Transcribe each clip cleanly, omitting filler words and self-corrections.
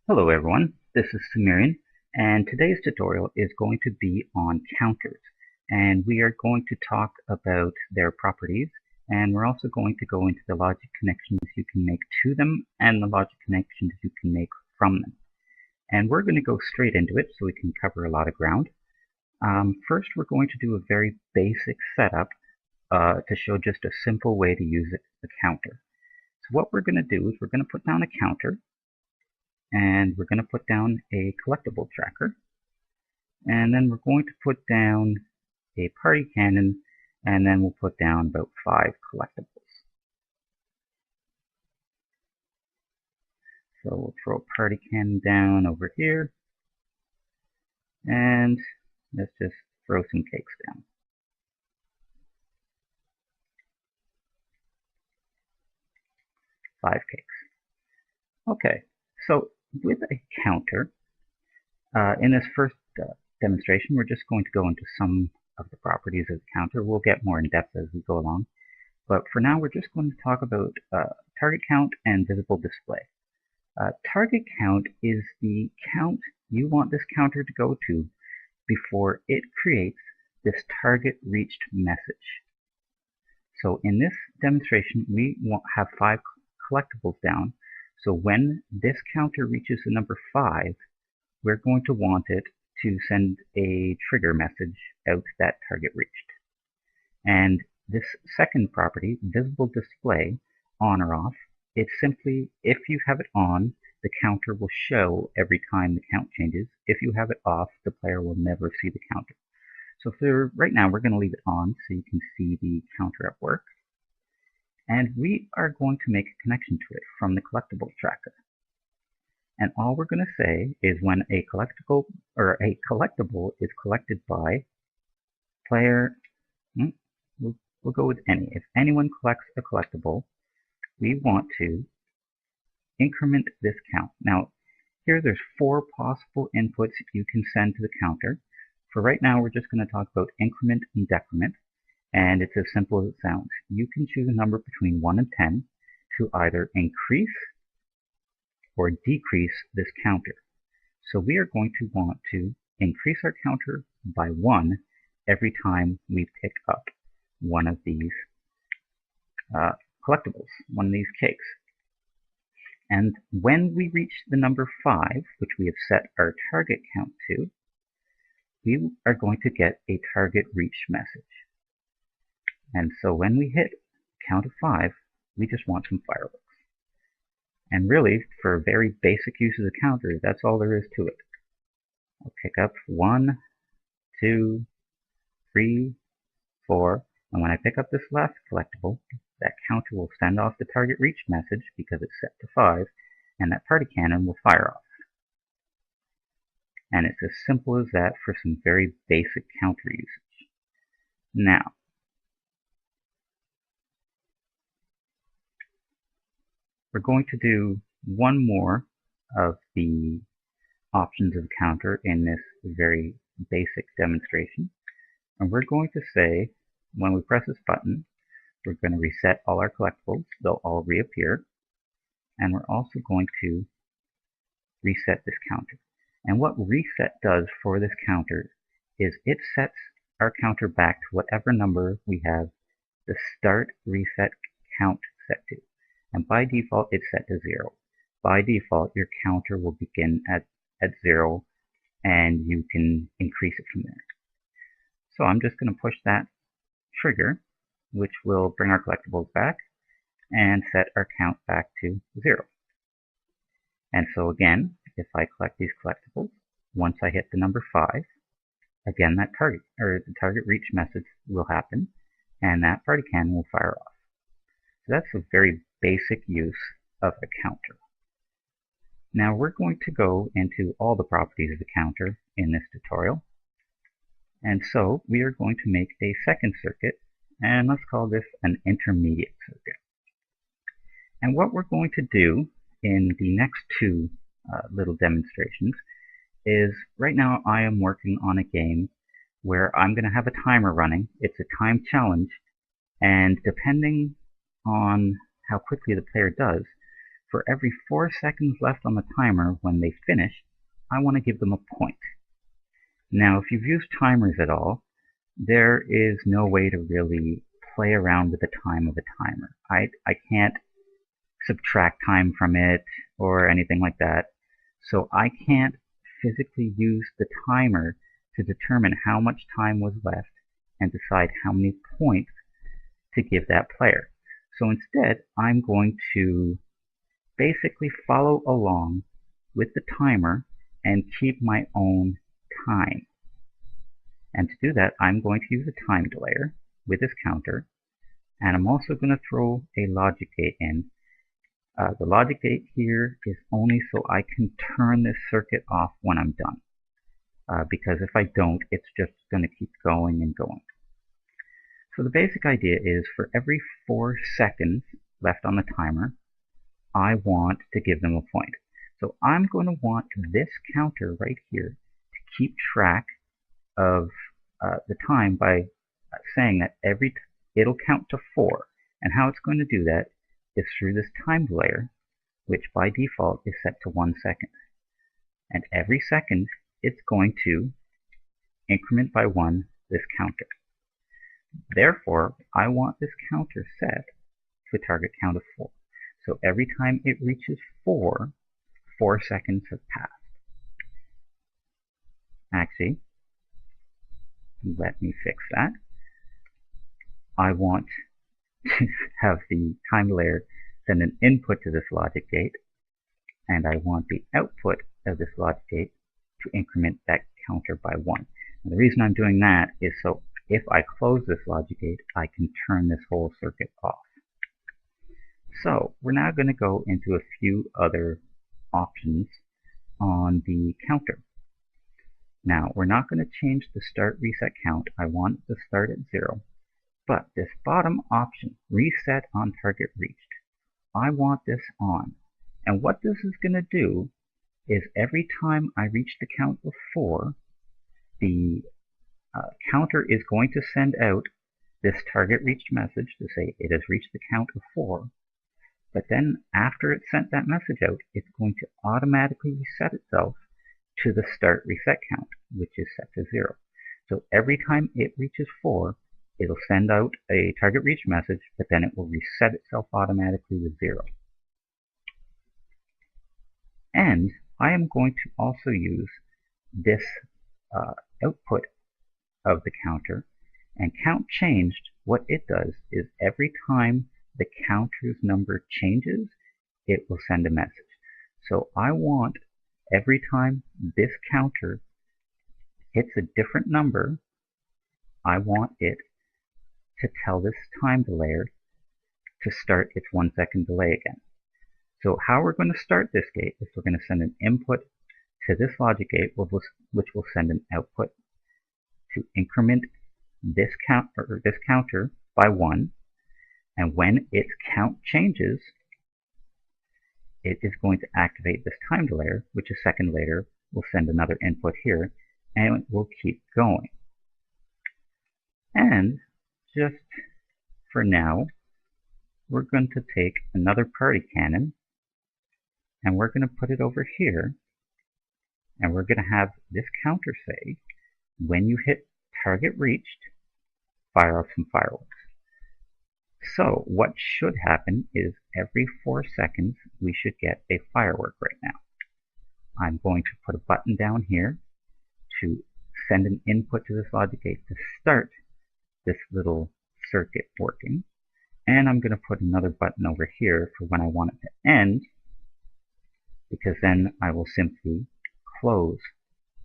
Hello everyone, this is Samirian, and today's tutorial is going to be on counters. And we are going to talk about their properties, and we're also going to go into the logic connections you can make to them and the logic connections you can make from them. And we're going to go straight into it so we can cover a lot of ground. First, we're going to do a very basic setup to show just a simple way to use a counter. So what we're going to do is we're going to put down a counter, and we're going to put down a collectible tracker, and then we're going to put down a party cannon, and then we'll put down about 5 collectibles. So we'll throw a party cannon down over here, and let's just throw some cakes down. 5 cakes. Okay, so with a counter, in this first demonstration, we're just going to go into some of the properties of the counter. We'll get more in depth as we go along. But for now, we're just going to talk about target count and visible display. Target count is the count you want this counter to go to before it creates this target reached message. So in this demonstration, we have 5 collectibles down. So when this counter reaches the number 5, we're going to want it to send a trigger message out that target reached. And this second property, visible display, on or off, it's simply, if you have it on, the counter will show every time the count changes. If you have it off, the player will never see the counter. So for right now, we're going to leave it on so you can see the counter at work. And we are going to make a connection to it from the collectible tracker. And all we're going to say is when a collectible is collected by player, we'll go with any. If anyone collects a collectible, we want to increment this count. Now, here there's 4 possible inputs you can send to the counter. For right now, we're just going to talk about increment and decrement, and it's as simple as it sounds. You can choose a number between 1 and 10 to either increase or decrease this counter. So we are going to want to increase our counter by 1 every time we pick up one of these collectibles, one of these cakes. And when we reach the number 5, which we have set our target count to, we are going to get a target reach message. And so when we hit count of 5, we just want some fireworks. And really, for very basic use of the counter, that's all there is to it. I'll pick up 1, 2, 3, 4, and when I pick up this last collectible, that counter will send off the target reach message because it's set to 5, and that party cannon will fire off. And it's as simple as that for some very basic counter usage. Now, we're going to do one more of the options of the counter in this very basic demonstration. And we're going to say, when we press this button, we're going to reset all our collectibles. They'll all reappear. And we're also going to reset this counter. And what reset does for this counter is it sets our counter back to whatever number we have the start reset count set to. And by default, it's set to 0. By default, your counter will begin at 0, and you can increase it from there. So I'm just going to push that trigger, which will bring our collectibles back and set our count back to 0. And so again, if I collect these collectibles, once I hit the number 5, again that the target reach message will happen, and that party cannon will fire off. So that's a very basic use of a counter. Now we're going to go into all the properties of the counter in this tutorial. And so we are going to make a second circuit, and let's call this an intermediate circuit. And what we're going to do in the next 2 little demonstrations is, right now I am working on a game where I'm going to have a timer running. It's a time challenge, and depending on how quickly the player does, for every 4 seconds left on the timer when they finish, I want to give them a point. Now, if you've used timers at all, there is no way to really play around with the time of a timer. I can't subtract time from it or anything like that. So I can't physically use the timer to determine how much time was left and decide how many points to give that player. So instead, I'm going to basically follow along with the timer and keep my own time. And to do that, I'm going to use a time delayer with this counter, and I'm also going to throw a logic gate in. The logic gate here is only so I can turn this circuit off when I'm done, because if I don't, it's just going to keep going and going. So the basic idea is for every 4 seconds left on the timer, I want to give them a point. So I'm going to want this counter right here to keep track of the time by saying that it'll count to 4. And how it's going to do that is through this time delayer, which by default is set to 1 second. And every second, it's going to increment by 1 this counter. Therefore, I want this counter set to a target count of 4. So every time it reaches 4, 4 seconds have passed. Actually, let me fix that. I want to have the time delayer send an input to this logic gate, and I want the output of this logic gate to increment that counter by 1. And the reason I'm doing that is so if I close this logic gate, I can turn this whole circuit off. So we're now going to go into a few other options on the counter. Now, we're not going to change the start reset count. I want it to start at 0. But this bottom option, reset on target reached, I want this on. And what this is going to do is every time I reach the count of 4, the counter is going to send out this target reached message to say it has reached the count of 4. But then after it sent that message out, it's going to automatically reset itself to the start reset count, which is set to 0. So every time it reaches 4, it'll send out a target reach message, but then it will reset itself automatically to 0. And I am going to also use this output of the counter, and count changed. What it does is every time the counter's number changes, it will send a message. So I want every time this counter hits a different number, I want it to tell this time delayer to start its 1 second delay again. So how we're going to start this gate is we're going to send an input to this logic gate, which will send an output to increment this counter by 1. And when its count changes, it is going to activate this time delayer, which a second later will send another input here, and it will keep going. And just for now, we're going to take another party cannon, and we're going to put it over here, and we're going to have this counter say, when you hit target reached, fire off some fireworks. So what should happen is every 4 seconds we should get a firework right now. I'm going to put a button down here to send an input to this logic gate to start this little circuit working. And I'm going to put another button over here for when I want it to end, because then I will simply close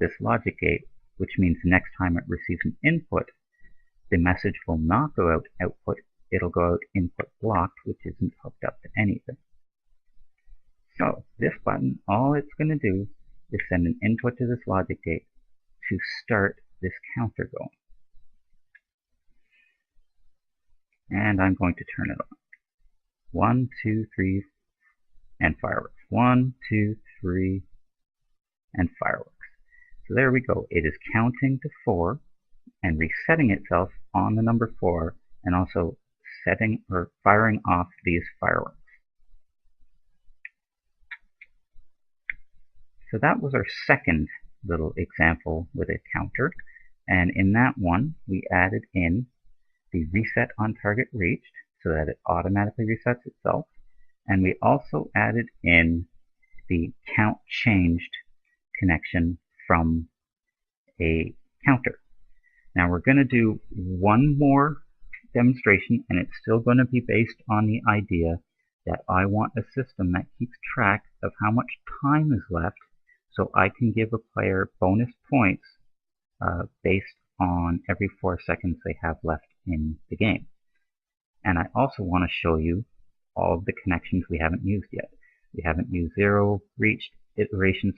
this logic gate, which means the next time it receives an input, the message will not go out output, it'll go out input blocked, which isn't hooked up to anything. So this button, all it's going to do is send an input to this logic gate to start this counter going. And I'm going to turn it on. 1, 2, 3, and fireworks. 1, 2, 3, and fireworks. So there we go. It is counting to 4 and resetting itself on the number 4, and also setting or firing off these fireworks. So that was our second little example with a counter. And in that one, we added in the reset on target reached so that it automatically resets itself. And we also added in the count changed connection from a counter. Now we're going to do one more demonstration, and it's still going to be based on the idea that I want a system that keeps track of how much time is left so I can give a player bonus points based on every 4 seconds they have left in the game. And I also want to show you all of the connections we haven't used yet. We haven't used zero, reached, iterations,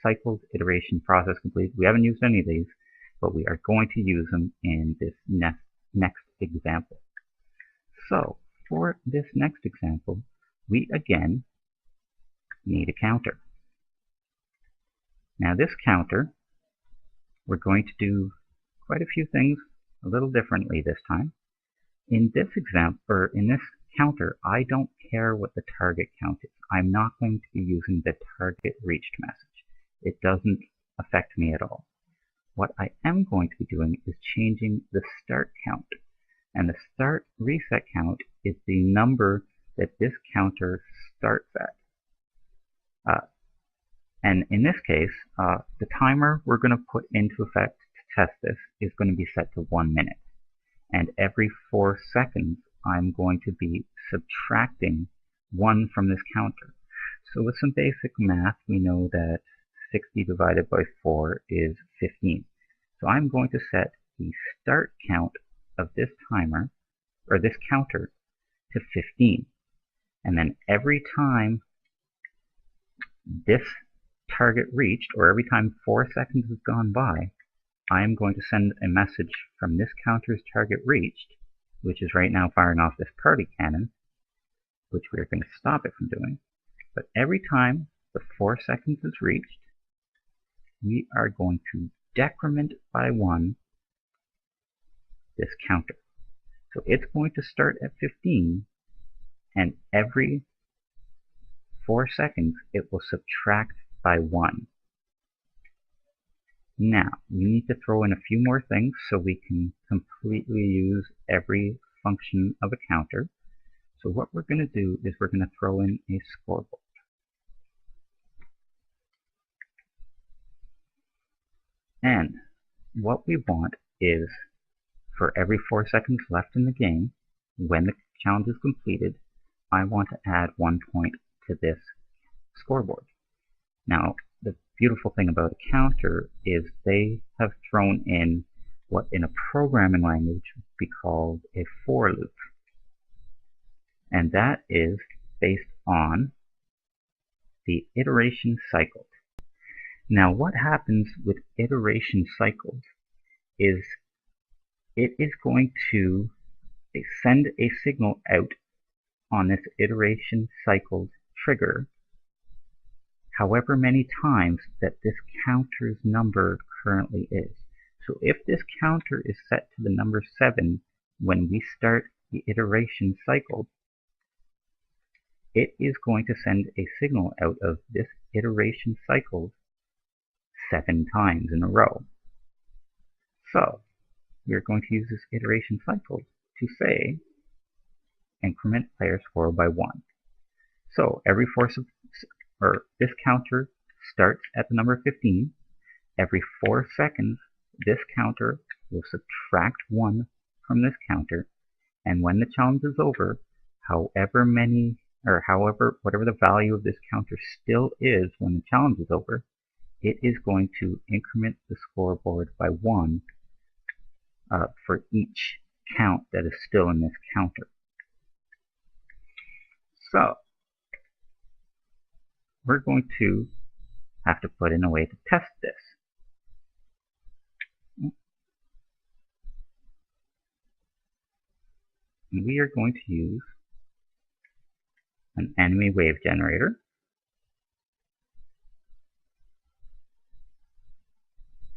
cycled, iteration, process complete. We haven't used any of these, but we are going to use them in this next example. So for this next example, we again need a counter. Now this counter, we're going to do quite a few things a little differently this time. In this example, or in this counter, I don't care what the target count is. I'm not going to be using the target reached message. It doesn't affect me at all. What I am going to be doing is changing the start count. And the start reset count is the number that this counter starts at. And in this case, the timer we're going to put into effect to test this is going to be set to 1 minute. And every 4 seconds, I'm going to be subtracting 1 from this counter. So with some basic math, we know that 60 divided by 4 is 15. So I'm going to set the start count of this timer, or this counter, to 15. And then every time this target reached, or every time 4 seconds has gone by, I am going to send a message from this counter's target reached, which is right now firing off this party cannon, which we are going to stop it from doing. But every time the 4 seconds is reached, we are going to decrement by 1 this counter. So it's going to start at 15, and every 4 seconds it will subtract by 1. Now, we need to throw in a few more things so we can completely use every function of a counter. So what we're going to do is we're going to throw in a scoreboard. And what we want is, for every 4 seconds left in the game, when the challenge is completed, I want to add 1 point to this scoreboard. Now, the beautiful thing about a counter is they have thrown in what in a programming language would be called a for loop. And that is based on the iteration cycled. Now, what happens with iteration cycled is it is going to send a signal out on this iteration cycled trigger however many times that this counter's number currently is. So if this counter is set to the number 7 when we start the iteration cycle, it is going to send a signal out of this iteration cycle 7 times in a row. So we are going to use this iteration cycle to say increment player score by 1. So every this counter starts at the number 15. Every 4 seconds, this counter will subtract 1 from this counter, and when the challenge is over, whatever the value of this counter still is when the challenge is over, it is going to increment the scoreboard by 1 for each count that is still in this counter. So we're going to have to put in a way to test this. And we are going to use an enemy wave generator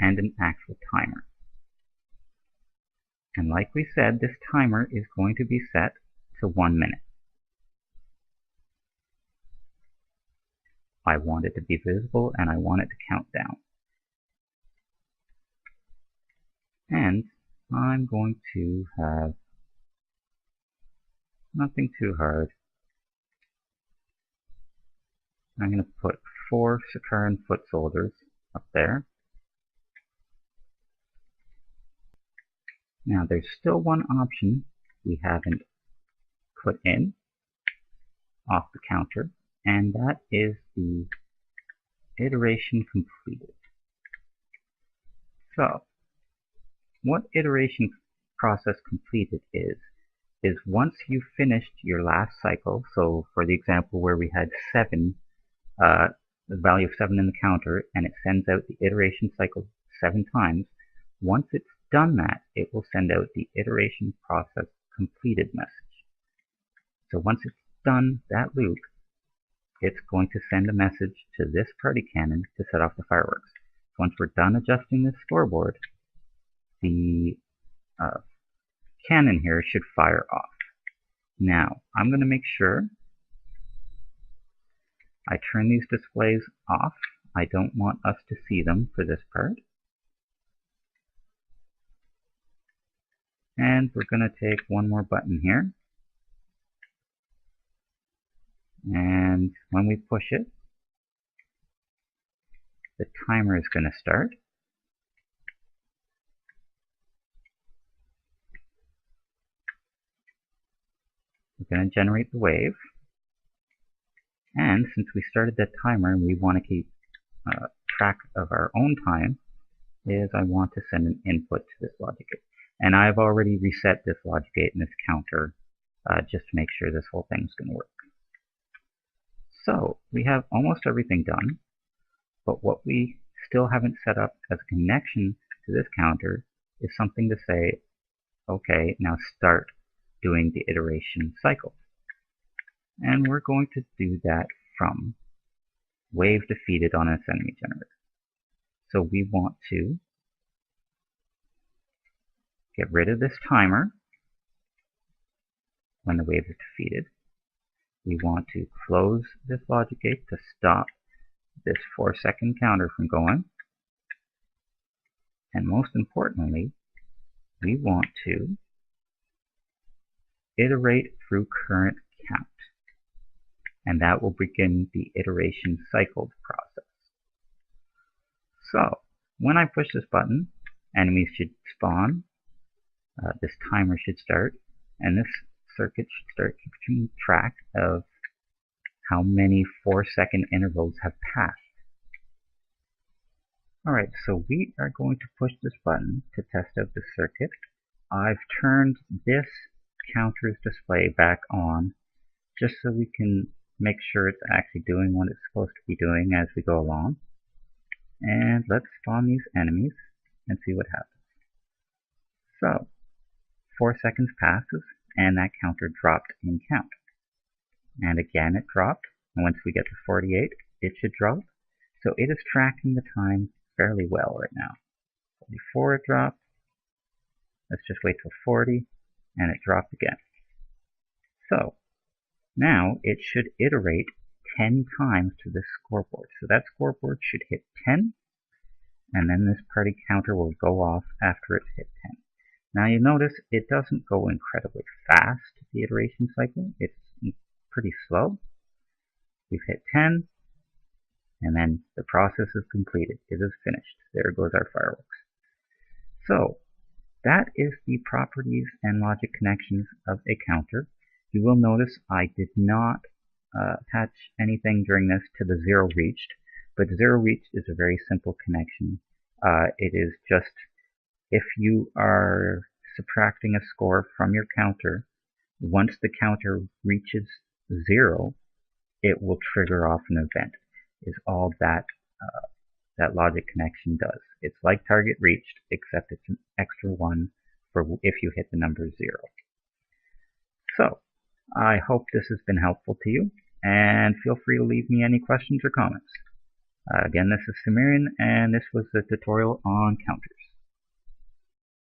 and an actual timer. And like we said, this timer is going to be set to 1 minute. I want it to be visible, and I want it to count down. And I'm going to have nothing too hard. I'm going to put 4 Saccharine foot soldiers up there. Now there's still one option we haven't put in off the counter, and that is the iteration completed. So what iteration process completed is once you've finished your last cycle, so for the example where we had 7, the value of 7 in the counter, and it sends out the iteration cycle 7 times, once it's done that, it will send out the iteration process completed message. So once it's done that loop, it's going to send a message to this party cannon to set off the fireworks. Once we're done adjusting this scoreboard, the cannon here should fire off. Now, I'm going to make sure I turn these displays off. I don't want us to see them for this part. And we're going to take one more button here. And when we push it, the timer is going to start. We're going to generate the wave. And since we started that timer and we want to keep track of our own time, I want to send an input to this logic gate. And I've already reset this logic gate and this counter just to make sure this whole thing's going to work. So we have almost everything done, but what we still haven't set up as a connection to this counter is something to say, okay, now start doing the iteration cycle. And we're going to do that from wave defeated on its enemy generator. So we want to get rid of this timer when the wave is defeated. We want to close this logic gate to stop this 4-second counter from going. And most importantly, we want to iterate through current count. And that will begin the iteration cycled process. So when I push this button, enemies should spawn, this timer should start, and this circuit should start keeping track of how many 4-second intervals have passed. Alright, so we are going to push this button to test out the circuit. I've turned this counter's display back on just so we can make sure it's actually doing what it's supposed to be doing as we go along. And let's spawn these enemies and see what happens. So 4 seconds passes and that counter dropped in count. And again it dropped, and once we get to 48 it should drop. So it is tracking the time fairly well right now. 44 it dropped. Let's just wait till 40 and it dropped again. So now it should iterate 10 times to this scoreboard. So that scoreboard should hit 10, and then this party counter will go off after it's hit 10. Now you notice it doesn't go incredibly fast, the iteration cycle. It's pretty slow. We've hit 10, and then the process is completed. It is finished. There goes our fireworks. So that is the properties and logic connections of a counter. You will notice I did not attach anything during this to the zero reached, but zero reached is a very simple connection. It is just if you are subtracting a score from your counter, once the counter reaches 0, it will trigger off an event, is all that that logic connection does. It's like target reached, except it's an extra 1 for if you hit the number 0. So I hope this has been helpful to you, and feel free to leave me any questions or comments. Again, this is Sumerian, and this was the tutorial on counters.